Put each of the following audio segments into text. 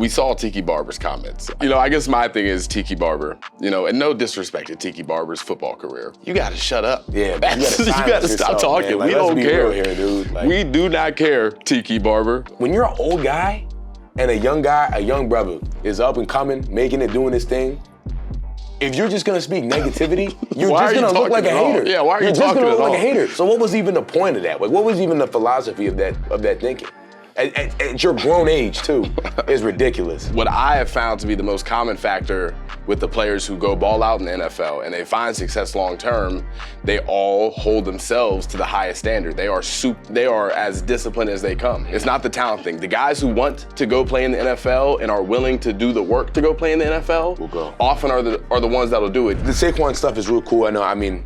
we saw Tiki Barber's comments. I guess my thing is Tiki Barber, and no disrespect to Tiki Barber's football career. You gotta shut up. Yeah, you gotta stop talking. Like, we don't care. Here, dude. Like, we do not care, Tiki Barber. When you're an old guy and a young brother is up and coming, making it, doing his thing, if you're just gonna speak negativity, you're just gonna look like a hater. Yeah, why are you talking at all? You're just gonna look like a hater. So what was even the point of that? Like, what was even the philosophy of that thinking? At your grown age, too, is ridiculous. What I have found to be the most common factor with the players who go ball out in the NFL and they find success long term, they all hold themselves to the highest standard. They are as disciplined as they come. It's not the talent thing. The guys who want to go play in the NFL and are willing to do the work to go play in the NFL will go. Often are the ones that'll do it. The Saquon stuff is real cool. I mean,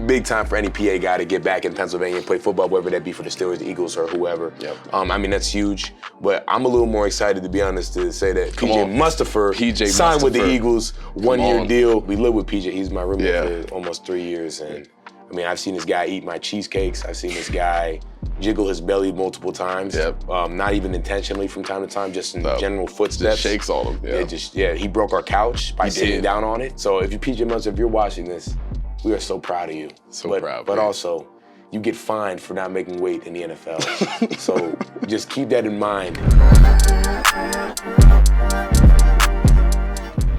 big time for any PA guy to get back in Pennsylvania and play football, whether that be for the Steelers, the Eagles, or whoever. Yep. I mean, that's huge. But I'm a little more excited, to be honest, to say that PJ signed with the Eagles, one-year deal. We live with PJ. He's my roommate for almost 3 years. And I mean, I've seen this guy eat my cheesecakes. I've seen this guy jiggle his belly multiple times. Yep. Not even intentionally from time to time, just in general footsteps. Just shakes all of them. He broke our couch by sitting down on it. So if you PJ Mustipher, if you're watching this, we are so proud of you. But also, you get fined for not making weight in the NFL. So just keep that in mind.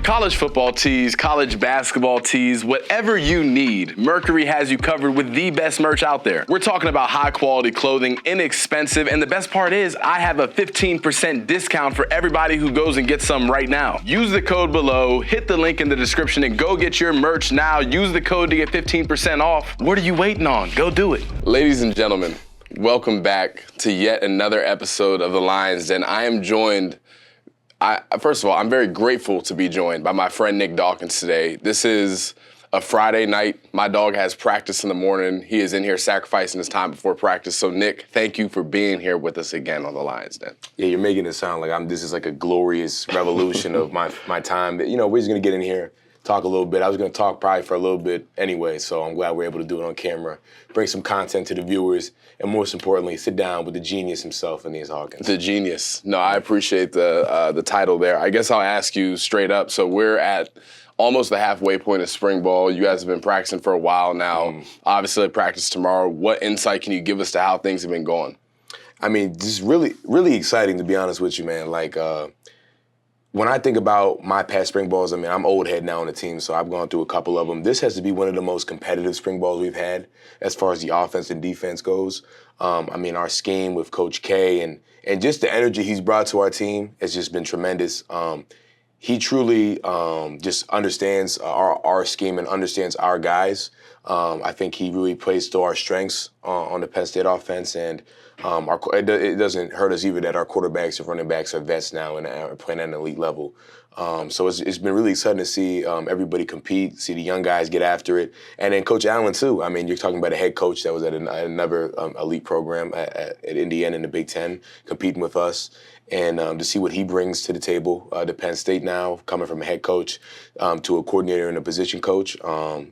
College football tees, college basketball tees, whatever you need, Mercury has you covered with the best merch out there. We're talking about high quality clothing, inexpensive, and the best part is I have a 15% discount for everybody who goes and gets some right now. Use the code below, hit the link in the description, and go get your merch now. Use the code to get 15% off. What are you waiting on? Go do it. Ladies and gentlemen, welcome back to yet another episode of The Lion's Den. I am joined first of all, I'm very grateful to be joined by my friend Nick Dawkins today. This is a Friday night. My dog has practice in the morning. He is in here sacrificing his time before practice. So Nick, thank you for being here with us again on The Lion's Den. Yeah, you're making it sound like this is like a glorious revolution of my time. We're just gonna get in here, talk a little bit. I was gonna talk probably for a little bit anyway, so I'm glad we're able to do it on camera, bring some content to the viewers, and most importantly, sit down with the genius himself, Aeneas Hawkins. The genius. No, I appreciate the title there. I guess I'll ask you straight up. So we're at almost the halfway point of spring ball. You guys have been practicing for a while now. Obviously, practice tomorrow. What insight can you give us to how things have been going? I mean, just really, really exciting, to be honest with you, man. Like, when I think about my past spring balls, I mean, I'm old head now on the team, so I've gone through a couple of them. This has to be one of the most competitive spring balls we've had as far as the offense and defense goes. I mean, our scheme with Coach K and just the energy he's brought to our team has just been tremendous. He truly just understands our scheme and understands our guys. I think he really plays to our strengths on the Penn State offense, and it doesn't hurt us either that our quarterbacks and running backs are vets now and are playing at an elite level. So it's been really exciting to see everybody compete, see the young guys get after it. And then Coach Allen, too. I mean, you're talking about a head coach that was at another elite program at Indiana in the Big Ten, competing with us. And to see what he brings to the table, to Penn State now, coming from a head coach to a coordinator and a position coach,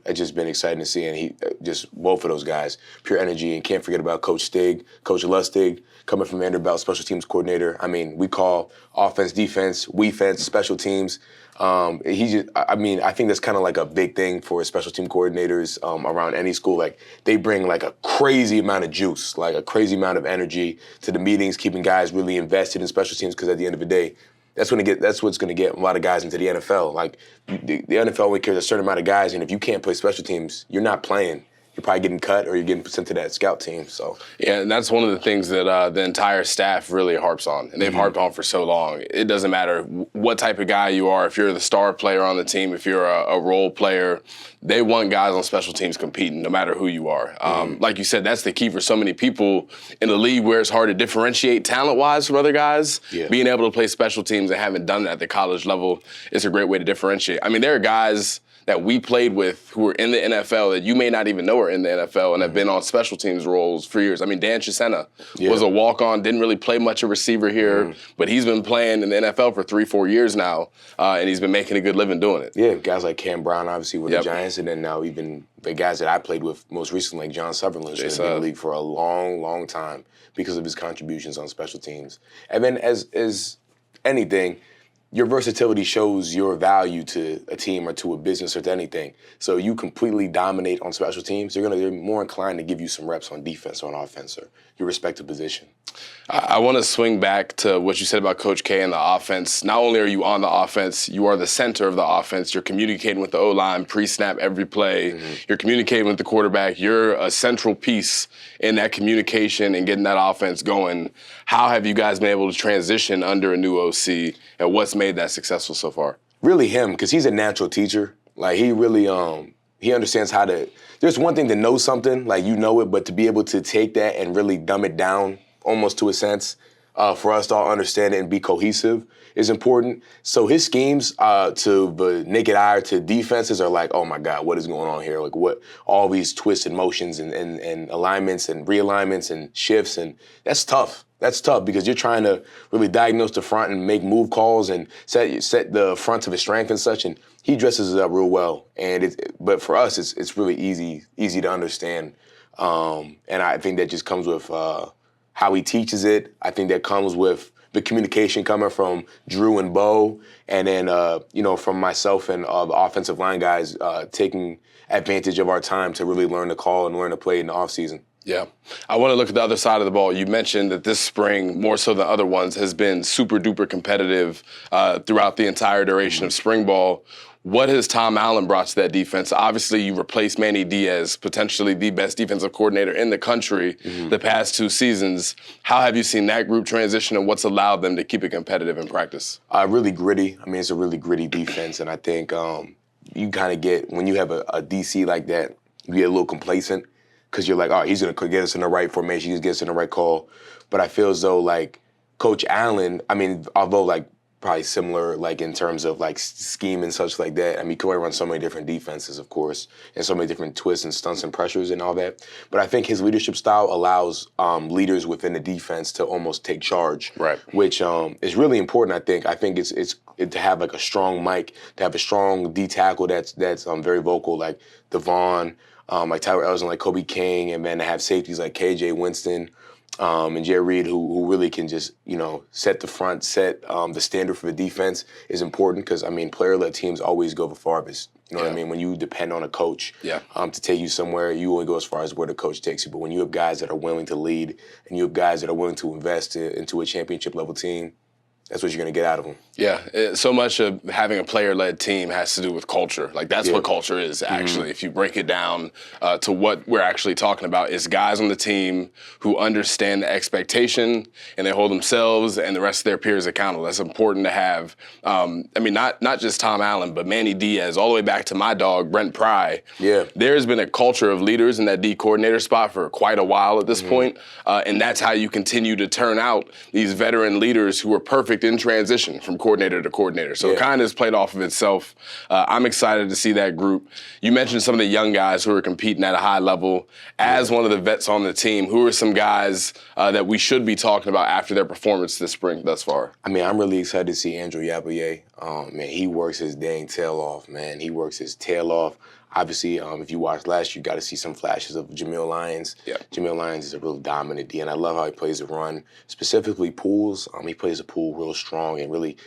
it's just been exciting to see. And just both of those guys, pure energy. And can't forget about Coach Lustig, coming from Vanderbilt, special teams coordinator. I mean, we call offense, defense, we-fence, special teams. I think that's kind of like a big thing for special team coordinators around any school. Like, they bring like a crazy amount of juice, like a crazy amount of energy to the meetings, keeping guys really invested in special teams, because at the end of the day, that's what's going to get a lot of guys into the NFL. Like, the NFL only cares a certain amount of guys, and if you can't play special teams, you're not playing. You're probably getting cut or you're getting sent to that scout team. So yeah, and that's one of the things that the entire staff really harps on, and they've harped on for so long. It doesn't matter what type of guy you are, if you're the star player on the team, if you're a role player, they want guys on special teams competing no matter who you are. Like you said, that's the key for so many people in the league where it's hard to differentiate talent-wise from other guys. Yeah. Being able to play special teams and having done that at the college level is a great way to differentiate. I mean, there are guys that we played with who are in the NFL that you may not even know are in the NFL and have been on special teams roles for years. I mean, Dan Chisena was a walk-on, didn't really play much of receiver here, but he's been playing in the NFL for 3-4 years now, and he's been making a good living doing it. Yeah, guys like Cam Brown, obviously, with the Giants, and then now even the guys that I played with most recently, like John Sutherland, who's been in the league for a long, long time because of his contributions on special teams. And then as anything, your versatility shows your value to a team or to a business or to anything. So you completely dominate on special teams, they're more inclined to give you some reps on defense or on offense or your respective position. I want to swing back to what you said about Coach K and the offense. Not only are you on the offense, you are the center of the offense. You're communicating with the O-line pre-snap every play. Mm-hmm. You're communicating with the quarterback. You're a central piece in that communication and getting that offense going. How have you guys been able to transition under a new OC, and what's made that successful so far? Really him, because he's a natural teacher. Like, he really he understands how to – there's one thing to know something, like you know it, but to be able to take that and really dumb it down almost to a sense, for us to all understand it and be cohesive is important. So his schemes to the naked eye to defenses are like, oh my God, what is going on here? Like, what, all these twists and motions and alignments and realignments and shifts, and that's tough. That's tough because you're trying to really diagnose the front and make move calls and set the fronts of his strength and such, and he dresses it up real well. But for us, it's really easy to understand, and I think that just comes with how he teaches it. I think that comes with the communication coming from Drew and Bo, and then from myself and the offensive line guys taking advantage of our time to really learn to call and learn to play in the offseason. Yeah. I want to look at the other side of the ball. You mentioned that this spring, more so than other ones, has been super-duper competitive throughout the entire duration of spring ball. What has Tom Allen brought to that defense? Obviously, you replaced Manny Diaz, potentially the best defensive coordinator in the country the past 2 seasons. How have you seen that group transition, and what's allowed them to keep it competitive in practice? Really gritty. I mean, it's a really gritty defense, and I think you kind of get, when you have a DC like that, you get a little complacent because you're like, oh, he's going to get us in the right formation, he's going to get us in the right call. But I feel as though, like, Coach Allen, I mean, although, like, probably similar, like, in terms of, like, scheme and such like that. I mean, Corey runs so many different defenses, of course, and so many different twists and stunts and pressures and all that. But I think his leadership style allows leaders within the defense to almost take charge, right? Which is really important, I think. I think it's to have, like, a strong Mike, to have a strong D tackle that's very vocal, like Devon, like Tyler Elson, like Kobe King, and then to have safeties like KJ Winston, and Jerry Reed, who really can just, set the front, set the standard for the defense is important because, I mean, player-led teams always go the farthest. You know what I mean? When you depend on a coach to take you somewhere, you only go as far as where the coach takes you. But when you have guys that are willing to lead and you have guys that are willing to invest into a championship-level team, that's what you're going to get out of them. Yeah, so much of having a player-led team has to do with culture. Like, that's what culture is, actually. If you break it down to what we're actually talking about, is guys on the team who understand the expectation and they hold themselves and the rest of their peers accountable. That's important to have. Not just Tom Allen, but Manny Diaz, all the way back to my dog, Brent Pry. Yeah. There's been a culture of leaders in that D coordinator spot for quite a while at this point, and that's how you continue to turn out these veteran leaders who are perfect in transition from coordinator to coordinator. So it kind of has played off of itself. I'm excited to see that group. You mentioned some of the young guys who are competing at a high level. As one of the vets on the team, who are some guys that we should be talking about after their performance this spring thus far? I mean, I'm really excited to see Andrew Yaboye. Man, he works his dang tail off, man. He works his tail off. Obviously, if you watched last year, you got to see some flashes of Jamil Lyons. Yeah. Jamil Lyons is a real dominant D, and I love how he plays the run. Specifically pools, he plays the pool real strong and really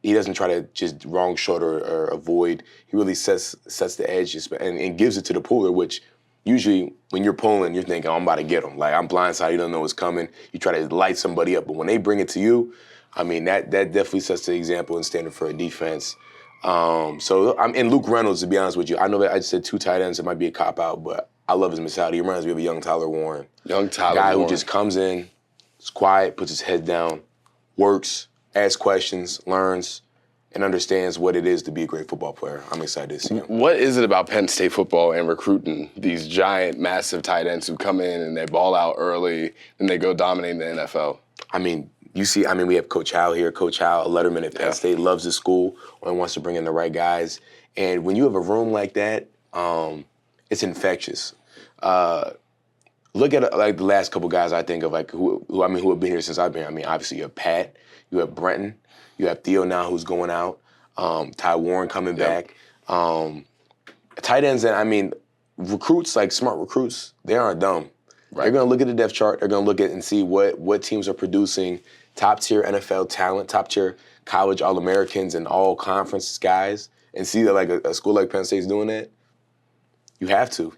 he doesn't try to just wrong short or avoid. He really sets the edges and gives it to the pooler, which usually when you're pulling, you're thinking, I'm about to get him. Like, I'm blindsided, you don't know what's coming. You try to light somebody up, but when they bring it to you, I mean, that definitely sets the example and standard for a defense. And Luke Reynolds, to be honest with you, I know that I just said 2 tight ends, it might be a cop-out, but I love his mentality. He reminds me of a young Tyler Warren. A guy who just comes in, is quiet, puts his head down, works, asks questions, learns, and understands what it is to be a great football player. I'm excited to see him. What is it about Penn State football and recruiting these giant, massive tight ends who come in and they ball out early and they go dominate the NFL? I mean, we have Coach Howell here. Coach Howell, a letterman at Penn State, loves the school and wants to bring in the right guys. And when you have a room like that, it's infectious. Look at like the last couple guys I think of, like who have been here since I've been. I mean, obviously you have Pat, you have Brenton, you have Theo now who's going out, Ty Warren coming back. Tight ends, and I mean, recruits, like smart recruits, they aren't dumb. Right. They're going to look at the depth chart. They're going to look at and see what teams are producing top-tier NFL talent, top-tier college All-Americans and all-conference guys, and see that like a school like Penn State's doing that, you have to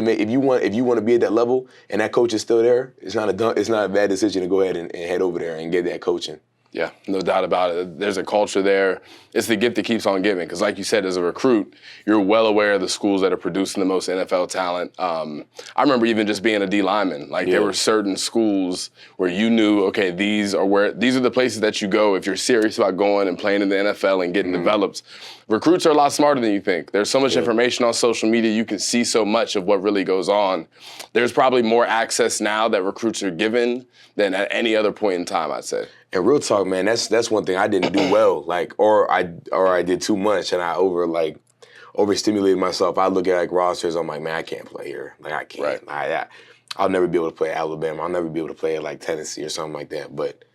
make if you want to be at that level and that coach is still there, it's not a bad decision to go ahead and head over there and get that coaching. Yeah, no doubt about it. There's a culture there. It's the gift that keeps on giving. Because like you said, as a recruit, you're well aware of the schools that are producing the most NFL talent. I remember even just being a D lineman. Like there were certain schools where you knew, okay, these are the places that you go if you're serious about going and playing in the NFL and getting developed. Recruits are a lot smarter than you think. There's so much information on social media. You can see so much of what really goes on. There's probably more access now that recruits are given than at any other point in time, I'd say. And real talk, man, that's one thing I didn't do well, like, or I did too much and I overstimulated myself. I look at like rosters, I'm like, man, I can't play here. Like I can't. Right. I'll never be able to play at Alabama. I'll never be able to play at like Tennessee or something like that. But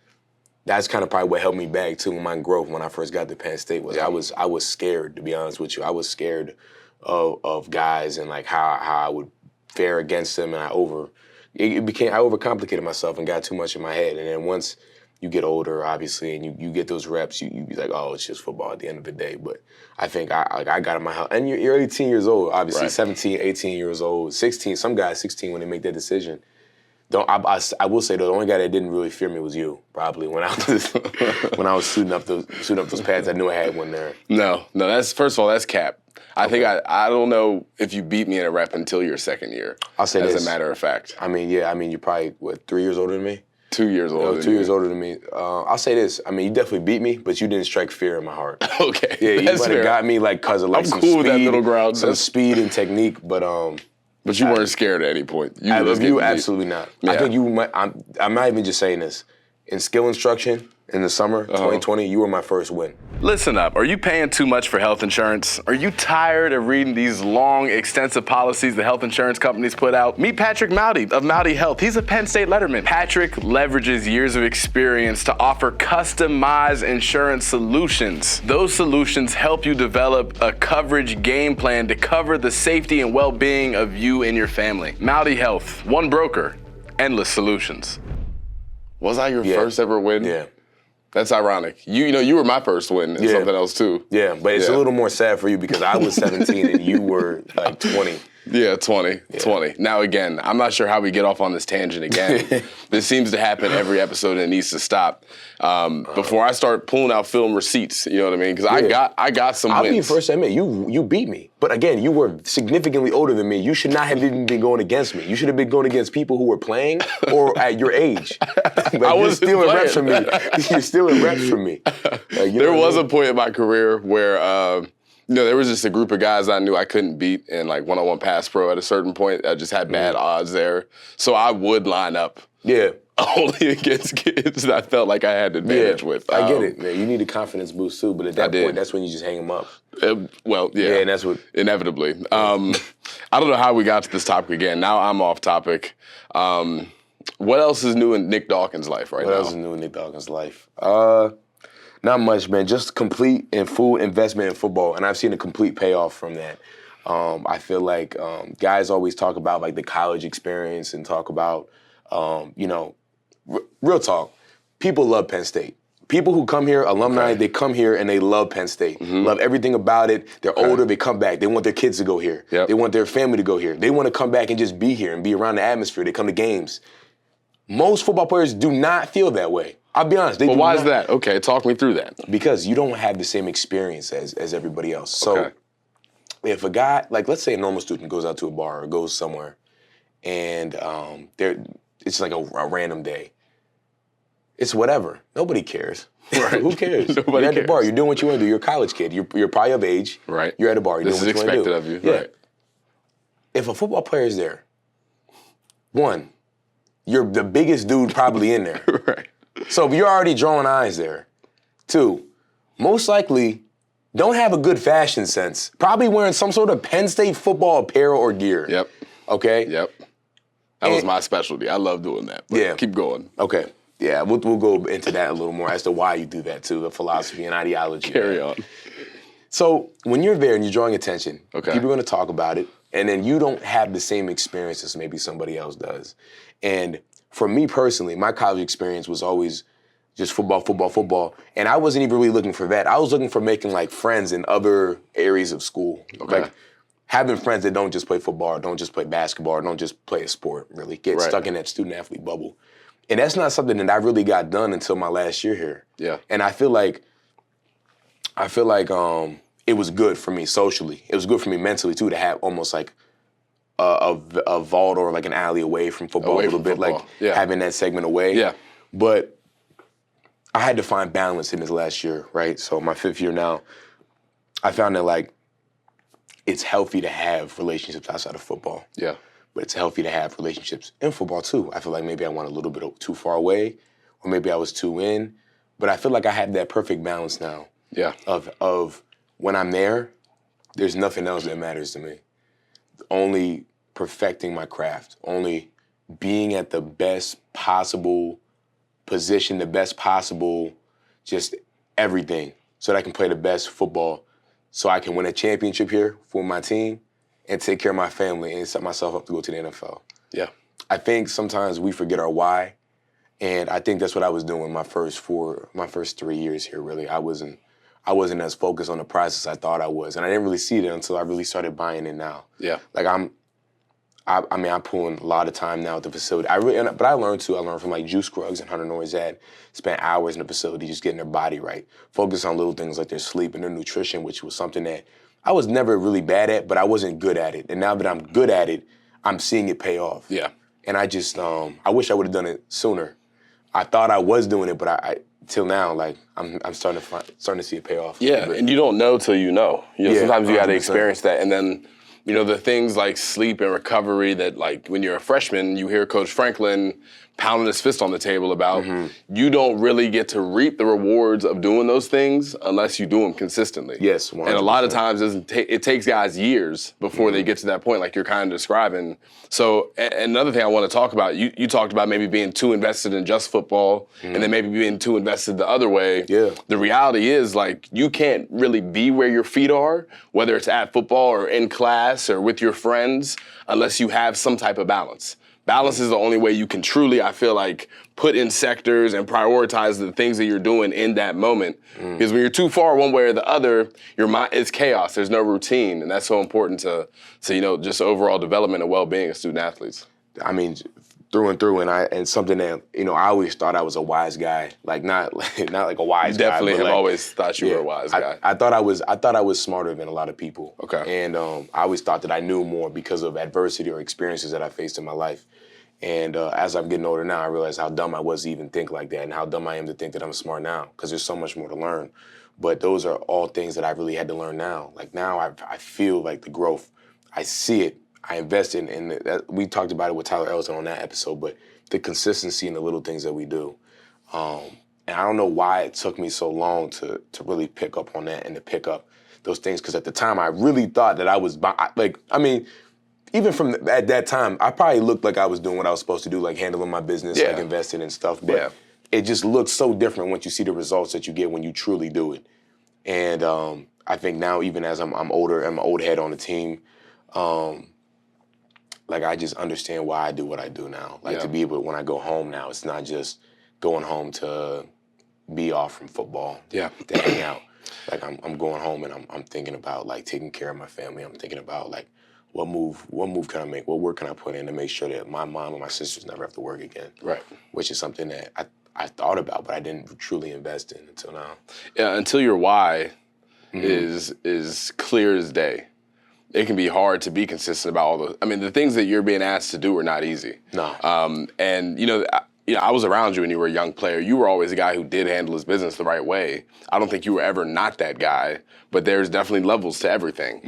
that's kind of probably what held me back too in my growth when I first got to Penn State was I was scared, to be honest with you. I was scared of guys and like how I would fare against them, and I overcomplicated myself and got too much in my head. And then once you get older, obviously, and you get those reps, you be like, oh, it's just football at the end of the day. But I think I got in my head. And you're 18 years old, obviously, 17, 18 years old, 16. Some guys 16 when they make that decision. I will say, though, the only guy that didn't really fear me was you, probably, when I was shooting up those pads. I knew I had one there. No, that's, first of all, that's cap. I think I don't know if you beat me in a rep until your second year. I'll say this. As a matter of fact. I mean, you're probably, 3 years older than me? 2 years older. No, 2 years older than me. I'll say this. I mean, you definitely beat me, but you didn't strike fear in my heart. Okay. Yeah, you might have got me like because of like I'm cool with that middle ground. Some speed and technique, but you weren't scared at any point. You absolutely not. Yeah. I think you might. I'm not even just saying this. In skill instruction in the summer 2020, you were my first win. Listen up. Are you paying too much for health insurance? Are you tired of reading these long, extensive policies the health insurance companies put out? Meet Patrick Mowdy of Mowdy Health. He's a Penn State letterman. Patrick leverages years of experience to offer customized insurance solutions. Those solutions help you develop a coverage game plan to cover the safety and well-being of you and your family. Mowdy Health. One broker. Endless solutions. Was I your first ever win? Yeah. That's ironic. You were my first win and something else too. Yeah, but it's a little more sad for you because I was 17 and you were like 20. Yeah, 20. Now again, I'm not sure how we get off on this tangent again. This seems to happen every episode and it needs to stop. Before I start pulling out film receipts, you know what I mean? Because I got some wins. I'll be first to admit, you beat me. But again, you were significantly older than me. You should not have even been going against me. You should have been going against people who were playing or at your age. Like, I was stealing reps from me. You're stealing reps from me. Like, there was a point in my career where there was just a group of guys I knew I couldn't beat in like one-on-one pass pro at a certain point. I just had bad odds there. So I would line up only against kids that I felt like I had the advantage with. I get it, man. You need a confidence boost too, but at that point, that's when you just hang them up. And that's what... Inevitably. I don't know how we got to this topic again. Now I'm off topic. What else is new in Nick Dawkins' life right now? What else is new in Nick Dawkins' life? Not much, man. Just complete and full investment in football, and I've seen a complete payoff from that. I feel like guys always talk about like the college experience and talk about, real talk. People love Penn State. People who come here, alumni, they come here and they love Penn State. Love everything about it. They're older, they come back. They want their kids to go here. Yep. They want their family to go here. They want to come back and just be here and be around the atmosphere. They come to games. Most football players do not feel that way. I'll be honest. But why is that? Okay, talk me through that. Because you don't have the same experience as everybody else. So if a guy, like let's say a normal student goes out to a bar or goes somewhere and it's like a random day. It's whatever. Nobody cares. Right. Who cares? You're at the bar. You're doing what you want to do. You're a college kid. You're probably of age. Right. You're at a bar. You're doing what you want to do. This is expected of you. Yeah. Right. If a football player is there, one, you're the biggest dude probably in there. Right. So if you're already drawing eyes there. Two, most likely don't have a good fashion sense. Probably wearing some sort of Penn State football apparel or gear. Yep. Okay? Yep. That was my specialty. I love doing that. But keep going. Okay. Yeah, we'll go into that a little more as to why you do that too, the philosophy and ideology. Carry on. So when you're there and you're drawing attention, people are going to talk about it, and then you don't have the same experience as maybe somebody else does. And for me personally, my college experience was always just football, football, football. And I wasn't even really looking for that. I was looking for making like friends in other areas of school. Okay. Like having friends that don't just play football, or don't just play basketball, or don't just play a sport, really. Get stuck in that student athlete bubble. And that's not something that I really got done until my last year here. Yeah. And I feel like it was good for me socially. It was good for me mentally too to have almost like a vault or like an alley away from football a little bit, like having that segment away. Yeah. But I had to find balance in this last year, right? So my 5th year now, I found that like it's healthy to have relationships outside of football. Yeah. But it's healthy to have relationships in football too. I feel like maybe I went a little bit too far away, or maybe I was too in. But I feel like I have that perfect balance now. Yeah. Of when I'm there, there's nothing else that matters to me. Only perfecting my craft, only being at the best possible position, the best possible just everything, so that I can play the best football, so I can win a championship here for my team and take care of my family and set myself up to go to the NFL. Yeah. I think sometimes we forget our why, and I think that's what I was doing my first 3 years here, really. I wasn't as focused on the process I thought I was, and I didn't really see it until I really started buying it now. Yeah. Like I'm pulling a lot of time now at the facility. But I learned too. I learned from like Juice Scruggs and Hunter Norzad. Spent hours in the facility just getting their body right. Focus on little things like their sleep and their nutrition, which was something that I was never really bad at, but I wasn't good at it. And now that I'm good at it, I'm seeing it pay off. Yeah. And I just, I wish I would have done it sooner. I thought I was doing it, but I till now, like I'm starting to see it pay off. Yeah, and you don't know till you know. Sometimes you got to 100%. experience that, and then the things like sleep and recovery that, like, when you're a freshman, you hear Coach Franklin pounding his fist on the table about, you don't really get to reap the rewards of doing those things unless you do them consistently. Yes, 100%. And a lot of times it takes guys years before they get to that point, like you're kind of describing. So another thing I want to talk about, you talked about maybe being too invested in just football and then maybe being too invested the other way. Yeah. The reality is, like, you can't really be where your feet are, whether it's at football or in class or with your friends, unless you have some type of balance. Balance is the only way you can truly, I feel like, put in sectors and prioritize the things that you're doing in that moment. Because when you're too far one way or the other, your mind, it's chaos. There's no routine, and that's so important to just overall development and well-being of student athletes. I mean, through and through, and something that I always thought I was a wise guy, like not like a wise guy. Definitely have like, always thought you were a wise guy. I thought I was smarter than a lot of people. Okay. And I always thought that I knew more because of adversity or experiences that I faced in my life. And as I'm getting older now, I realize how dumb I was to even think like that, and how dumb I am to think that I'm smart now, because there's so much more to learn. But those are all things that I really had to learn now. Like now, I feel like the growth. I see it. I invest in that. We talked about it with Tyler Ellison on that episode, but the consistency in the little things that we do. And I don't know why it took me so long to really pick up on that and to pick up those things, because at the time I really thought that I was even from at that time, I probably looked like I was doing what I was supposed to do, like handling my business, like investing in stuff. But it just looks so different once you see the results that you get when you truly do it. And I think now, even as I'm older, I'm an old head on the team, like I just understand why I do what I do now. Like to be able, when I go home now, it's not just going home to be off from football, to hang out. Like I'm going home and I'm thinking about like taking care of my family. I'm thinking about like, what move can I make? What work can I put in to make sure that my mom and my sisters never have to work again? Right. Which is something that I thought about, but I didn't truly invest in until now. Yeah, until your why is clear as day. It can be hard to be consistent about all those. I mean, the things that you're being asked to do are not easy. No. I was around you when you were a young player. You were always a guy who did handle his business the right way. I don't think you were ever not that guy, but there's definitely levels to everything.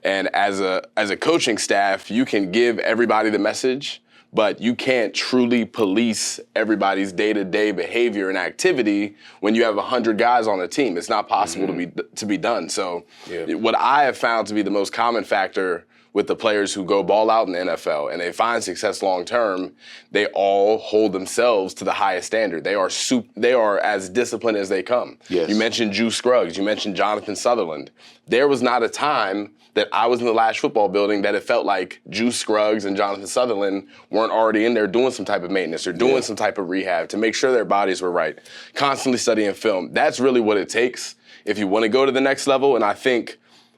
And as a coaching staff, you can give everybody the message, but you can't truly police everybody's day-to-day behavior and activity when you have 100 guys on the team. It's not possible to be done. So what I have found to be the most common factor with the players who go ball out in the NFL and they find success long term, they all hold themselves to the highest standard. They are as disciplined as they come. Yes. You mentioned Drew Scruggs. You mentioned Jonathan Sutherland. There was not a time that I was in the Lash football building that it felt like Drew Scruggs and Jonathan Sutherland weren't already in there doing some type of maintenance or doing some type of rehab to make sure their bodies were right, constantly studying film. That's really what it takes if you want to go to the next level. And I think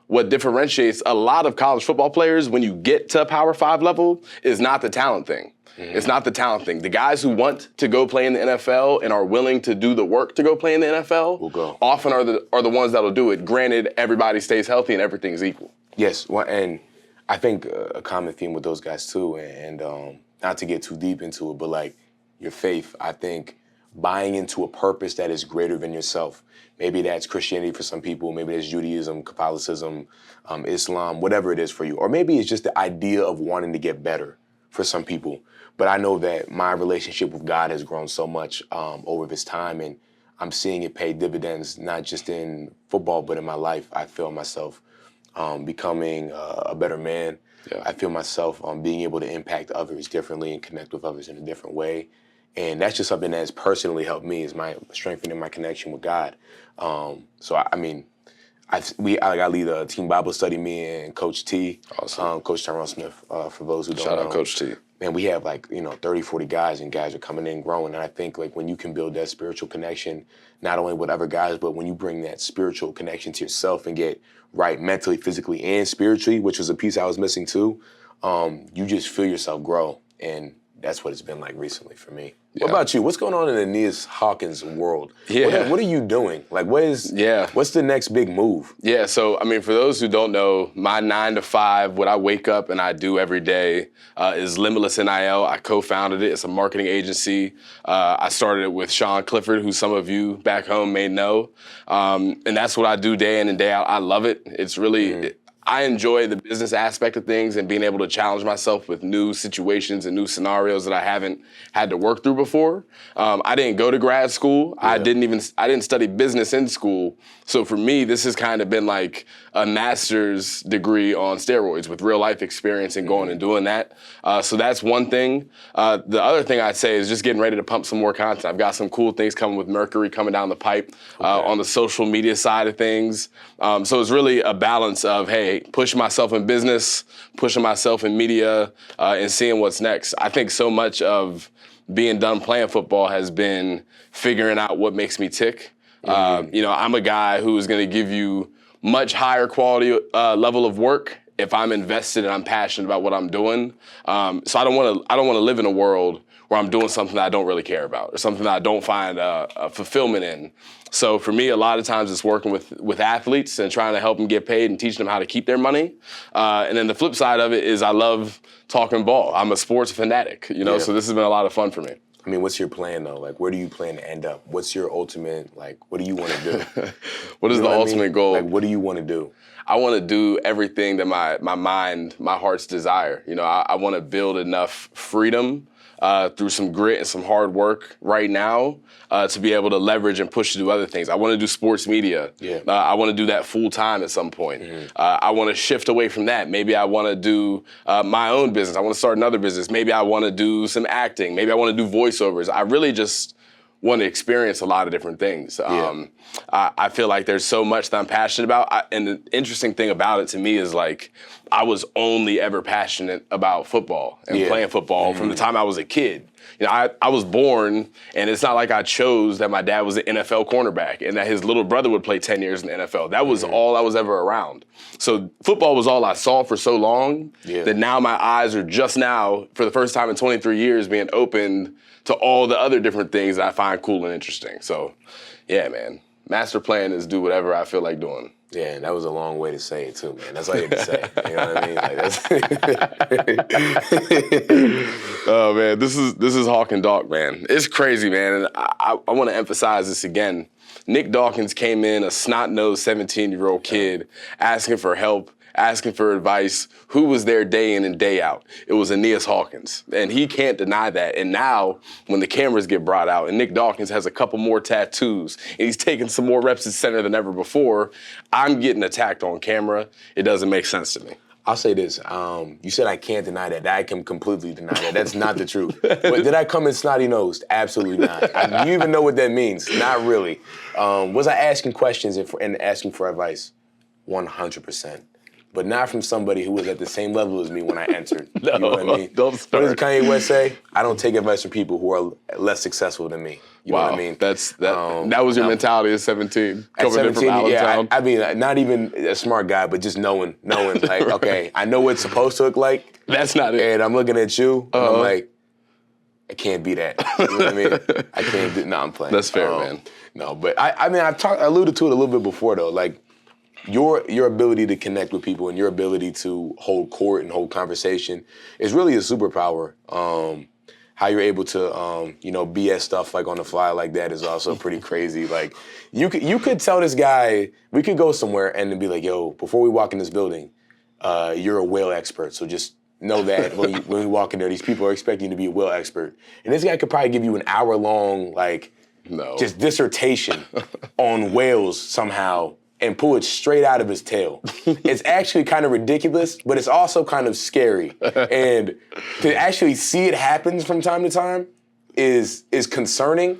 what differentiates a lot of college football players when you get to a Power 5 level is not the talent thing. It's not the talent thing. The guys who want to go play in the NFL and are willing to do the work to go play in the NFL often are the ones that'll do it. Granted, everybody stays healthy and everything's equal. Yes, well, and I think a common theme with those guys too, and not to get too deep into it, but like your faith, I think buying into a purpose that is greater than yourself. Maybe that's Christianity for some people, maybe that's Judaism, Catholicism, Islam, whatever it is for you. Or maybe it's just the idea of wanting to get better for some people. But I know that my relationship with God has grown so much over this time, and I'm seeing it pay dividends, not just in football, but in my life. I feel myself becoming a better man. Yeah. I feel myself being able to impact others differently and connect with others in a different way. And that's just something that has personally helped me, is my strengthening my connection with God. So I lead a team Bible study, me and Coach T, awesome. Coach Tyrone Smith, for those who don't know. Shout out Coach T. And we have 30, 40 guys, and guys are coming in growing. And I think when you can build that spiritual connection, not only with other guys, but when you bring that spiritual connection to yourself and get right mentally, physically, and spiritually, which was a piece I was missing too, you just feel yourself grow. And that's what it's been like recently for me. Yeah. What about you? What's going on in the Aeneas Hawkins world? Yeah. What are you doing? What's the next big move? Yeah, so, for those who don't know, my 9 to 5, what I wake up and I do every day is Limitless NIL. I co-founded it. It's a marketing agency. I started it with Sean Clifford, who some of you back home may know. And that's what I do day in and day out. I love it. It's really... I enjoy the business aspect of things and being able to challenge myself with new situations and new scenarios that I haven't had to work through before. I didn't go to grad school. Yeah. I didn't study business in school. So for me, this has kind of been like a master's degree on steroids with real life experience and going and doing that. So that's one thing. The other thing I'd say is just getting ready to pump some more content. I've got some cool things coming with Mercury coming down the pipe on the social media side of things. So it's really a balance of, hey, pushing myself in business, pushing myself in media, and seeing what's next. I think so much of being done playing football has been figuring out what makes me tick. I'm a guy who is going to give you much higher quality level of work if I'm invested and I'm passionate about what I'm doing. So I don't want to live in a world where I'm doing something that I don't really care about or something that I don't find a fulfillment in. So for me, a lot of times it's working with athletes and trying to help them get paid and teaching them how to keep their money. And then the flip side of it is I love talking ball. I'm a sports fanatic, so this has been a lot of fun for me. What's your plan, though? Where do you plan to end up? What's your ultimate, what do you want to do? What is the ultimate goal? What do you want to do? I want to do everything that my mind, my heart's desire. I want to build enough freedom through some grit and some hard work right now to be able to leverage and push to do other things. I want to do sports media. Yeah. I want to do that full time at some point. I want to shift away from that. Maybe I want to do my own business. I want to start another business. Maybe I want to do some acting. Maybe I want to do voiceovers. I really just want to experience a lot of different things. I feel like there's so much that I'm passionate about. And the interesting thing about it to me is I was only ever passionate about football and playing football from the time I was a kid. I was born, and it's not like I chose that my dad was an NFL cornerback and that his little brother would play 10 years in the NFL. That was all I was ever around. So football was all I saw for so long that now my eyes are just now, for the first time in 23 years, being opened to all the other different things that I find cool and interesting. So, yeah, man. Master plan is do whatever I feel like doing. Yeah, that was a long way to say it too, man. That's all you had to say. You know what I mean? Oh man, this is Hawk and Dawk, man. It's crazy, man. And I want to emphasize this again. Nick Dawkins came in, a snot-nosed 17-year-old kid, asking for help, asking for advice. Who was there day in and day out? It was Aeneas Hawkins. And he can't deny that. And now, when the cameras get brought out and Nick Dawkins has a couple more tattoos and he's taking some more reps at center than ever before, I'm getting attacked on camera. It doesn't make sense to me. I'll say this. You said I can't deny that. I can completely deny that. That's not the truth. But did I come in snotty-nosed? Absolutely not. Do you even know what that means? Not really. Was I asking questions and asking for advice? 100%. But not from somebody who was at the same level as me when I entered. No, you know what I mean? Don't start. What does Kanye West say? I don't take advice from people who are less successful than me. You know what I mean? That was your mentality at 17. At 17, Allentown. I mean, not even a smart guy, but just knowing, like, okay, I know what it's supposed to look like. That's not it. And I'm looking at you, and I'm like, I can't be that. You know what I mean? I can't do. No, I'm playing. That's fair, man. No, but I mean, I alluded to it a little bit before though. Like your ability to connect with people and your ability to hold court and hold conversation is really a superpower. How you're able to, BS stuff like on the fly like that is also pretty crazy. Like you could tell this guy, we could go somewhere and then be like, yo, before we walk in this building, you're a whale expert. So just know that when we walk in there, these people are expecting you to be a whale expert. And this guy could probably give you an hour-long, just dissertation on whales somehow and pull it straight out of his tail. It's actually kind of ridiculous, but it's also kind of scary. And to actually see it happen from time to time is concerning,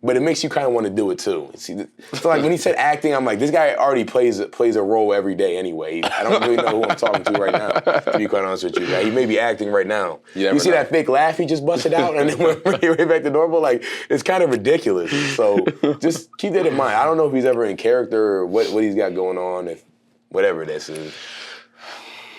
but it makes you kind of want to do it too. So like when he said acting, I'm like, this guy already plays a role every day anyway. I don't really know who I'm talking to right now, to be quite honest with you. He may be acting right now. You see that fake laugh he just busted out and then went right back to normal? Like, it's kind of ridiculous. So just keep that in mind. I don't know if he's ever in character or what he's got going on, if whatever this is.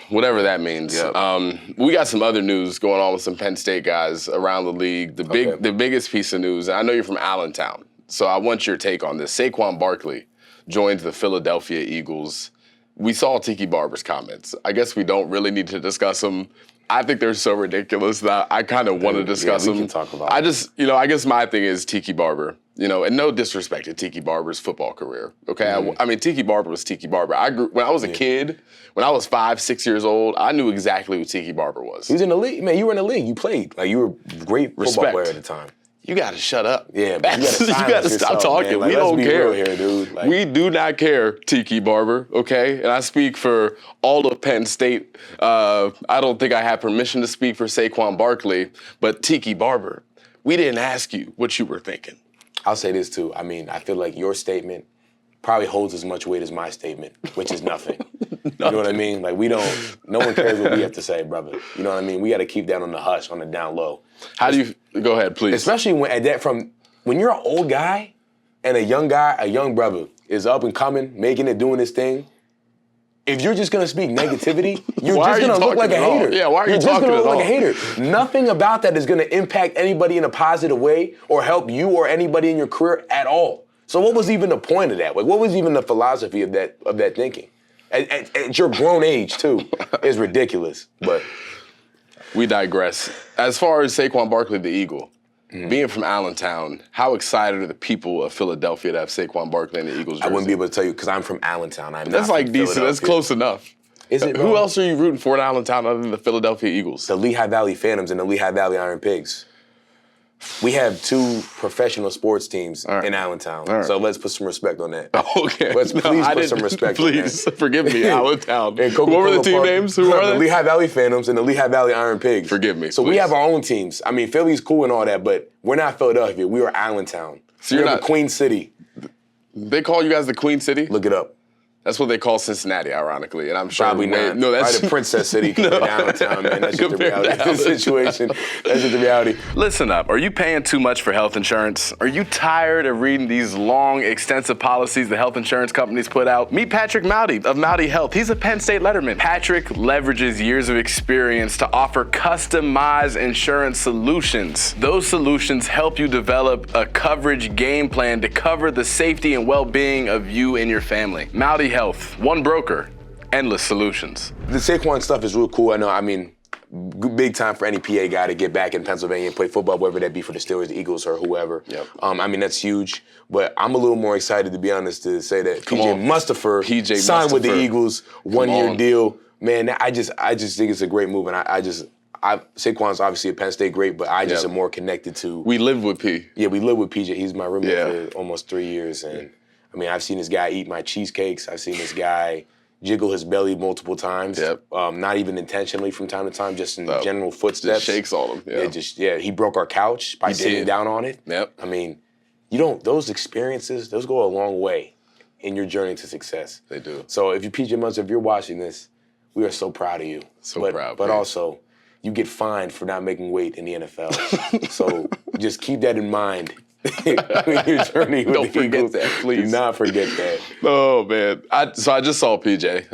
Whatever that means. Yep. We got some other news going on with some Penn State guys around the league. The biggest piece of news, and I know you're from Allentown, so I want your take on this. Saquon Barkley joins the Philadelphia Eagles. We saw Tiki Barber's comments. I guess we don't really need to discuss them. I think they're so ridiculous that I kind of want to discuss them. We can talk about it. I guess my thing is Tiki Barber. And no disrespect to Tiki Barber's football career, okay? Mm-hmm. I mean, Tiki Barber was Tiki Barber. When I was a kid, when I was 5, 6 years old, I knew exactly who Tiki Barber was. He was in the league. Man, you were in the league. You played. Like, you were a great football player at the time. You got to shut up. Yeah, but you got to stop talking. Like, we don't care. Here, dude. Like, we do not care, Tiki Barber, okay? And I speak for all of Penn State. I don't think I have permission to speak for Saquon Barkley, but Tiki Barber, we didn't ask you what you were thinking. I'll say this too. I mean, I feel like your statement probably holds as much weight as my statement, which is nothing. You know what I mean? Like no one cares what we have to say, brother. You know what I mean? We got to keep that on the hush, on the down low. How do you, go ahead, please. Especially when you're an old guy and a young brother is up and coming, making it, doing his thing. If you're just gonna speak negativity, you're just gonna look like a hater. Yeah, why are you talking at all? You're just gonna look like a hater. Nothing about that is gonna impact anybody in a positive way or help you or anybody in your career at all. So what was even the point of that? Like, what was even the philosophy of that thinking? At your grown age too, is ridiculous. But we digress. As far as Saquon Barkley, the Eagle, being from Allentown, how excited are the people of Philadelphia to have Saquon Barkley in the Eagles jersey? I wouldn't be able to tell you because I'm from Allentown. That's like decent. That's close enough. Is it? Who else are you rooting for in Allentown other than the Philadelphia Eagles? The Lehigh Valley Phantoms and the Lehigh Valley Iron Pigs. We have 2 professional sports teams in Allentown, so let's put some respect on that. Okay. Please put some respect on that. Please, forgive me, Allentown. What were the team names? Who are they? The Lehigh Valley Phantoms and the Lehigh Valley Iron Pigs. Forgive me, So please. we have our own teams. I mean, Philly's cool and all that, but we're not Philadelphia. We are Allentown. So you're not the Queen City. They call you guys the Queen City? Look it up. That's what they call Cincinnati, ironically, and I'm sure probably not. No, that's probably the Princess City compared to Allentown, man. That's just the reality of the situation. That's just the reality. Listen up. Are you paying too much for health insurance? Are you tired of reading these long, extensive policies the health insurance companies put out? Meet Patrick Mowdy of Mowdy Health. He's a Penn State letterman. Patrick leverages years of experience to offer customized insurance solutions. Those solutions help you develop a coverage game plan to cover the safety and well-being of you and your family. Mowdy Health, one broker, endless solutions. The Saquon stuff is real cool. I know, I mean, big time for any PA guy to get back in Pennsylvania and play football, whether that be for the Steelers, the Eagles, or whoever. Yep. I mean, that's huge. But I'm a little more excited, to be honest, to say that Mustipher signed with the Eagles, one-year deal. Man, I just think it's a great move, and Saquon's obviously a Penn State great, but I just am more connected to. We lived with P. Yeah, we lived with PJ. He's my roommate for almost 3 years, and I mean, I've seen this guy eat my cheesecakes. I've seen this guy jiggle his belly multiple times. Yep. Not even intentionally from time to time, just in general footsteps. Just shakes on him. Yeah. He broke our couch by getting down on it. Yep. I mean, those experiences, those go a long way in your journey to success. They do. So if you're watching this, we are so proud of you. Proud. But also, you get fined for not making weight in the NFL. So just keep that in mind. Your journey with Don't the forget Eagles. that, please. Do not forget that. Oh, man. So I just saw PJ.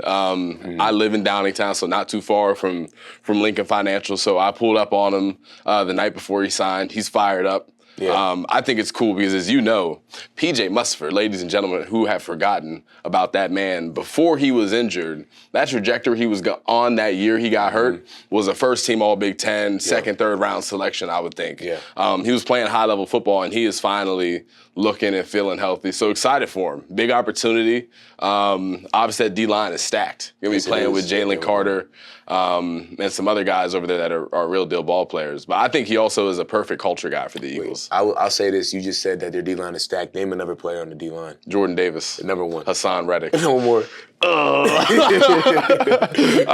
I live in Downingtown, so not too far from Lincoln Financial. So I pulled up on him the night before he signed. He's fired up. Yeah. I think it's cool because, as you know, PJ Mustipher, ladies and gentlemen who have forgotten about that man, before he was injured, that trajectory he was on that year he got hurt was a first-team All-Big Ten, second, third round selection, I would think. Yeah. He was playing high-level football, and he is finally looking and feeling healthy. So excited for him. Big opportunity. Obviously, that D-line is stacked. You're going to be playing with Jalen Carter and some other guys over there that are real deal ball players. But I think he also is a perfect culture guy for the Eagles. I'll say this. You just said that their D-line is stacked. Name another player on the D-line. Jordan Davis. Number one. Hassan Reddick. One more. I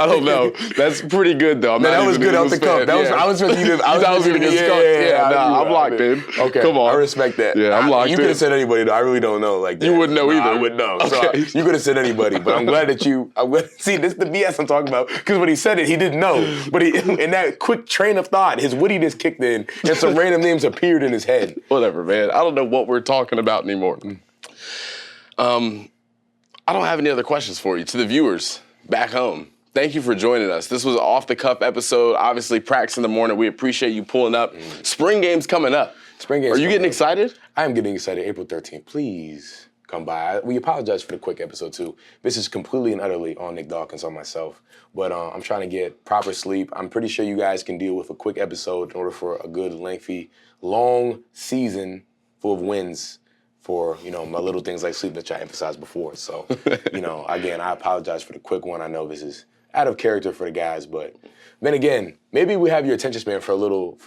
don't know. That's pretty good, though. That was good off the cuff. I was going to get I'm locked in. Okay. Come on. I respect that. Yeah, I'm locked in. You could have said anybody, though. I really don't know. Like that. You wouldn't know either. I wouldn't know. Okay. So you could have said anybody, but I'm glad that see, this is the BS I'm talking about. Because when he said it, he didn't know. But in that quick train of thought, his wittiness kicked in, and some random names appeared in his head. Whatever, man. I don't know what we're talking about anymore. I don't have any other questions for you. To the viewers back home, thank you for joining us. This was an off-the-cuff episode. Obviously, practice in the morning. We appreciate you pulling up. Spring game's coming up. Are you getting excited? I am getting excited. April 13th. Please come by. We apologize for the quick episode, too. This is completely and utterly on Nick Dawkins, on myself. But I'm trying to get proper sleep. I'm pretty sure you guys can deal with a quick episode in order for a good, lengthy, long season full of wins for, my little things like sleep that I emphasized before. So, again, I apologize for the quick one. I know this is out of character for the guys, but then again, maybe we have your attention span for a little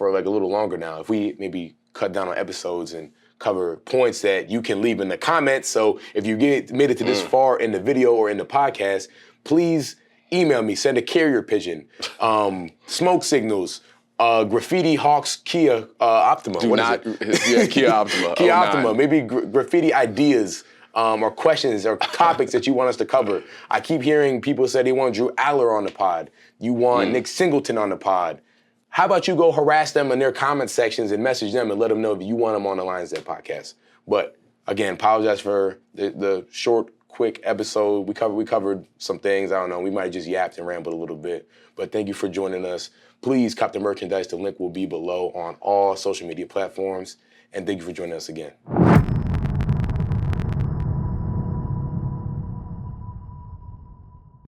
longer now. If we maybe cut down on episodes and cover points that you can leave in the comments. So if you made it to this far in the video or in the podcast, please email me, send a carrier pigeon, smoke signals, graffiti Hawks Kia Optima. Kia Optima. Kia Optima. Maybe graffiti ideas or questions or topics that you want us to cover. I keep hearing people say they want Drew Aller on the pod. You want Nick Singleton on the pod. How about you go harass them in their comment sections and message them and let them know that you want them on the Lions Den podcast. But again, apologize for the short, quick episode. We covered some things. I don't know. We might have just yapped and rambled a little bit. But thank you for joining us. Please cop the merchandise. The link will be below on all social media platforms. And thank you for joining us again.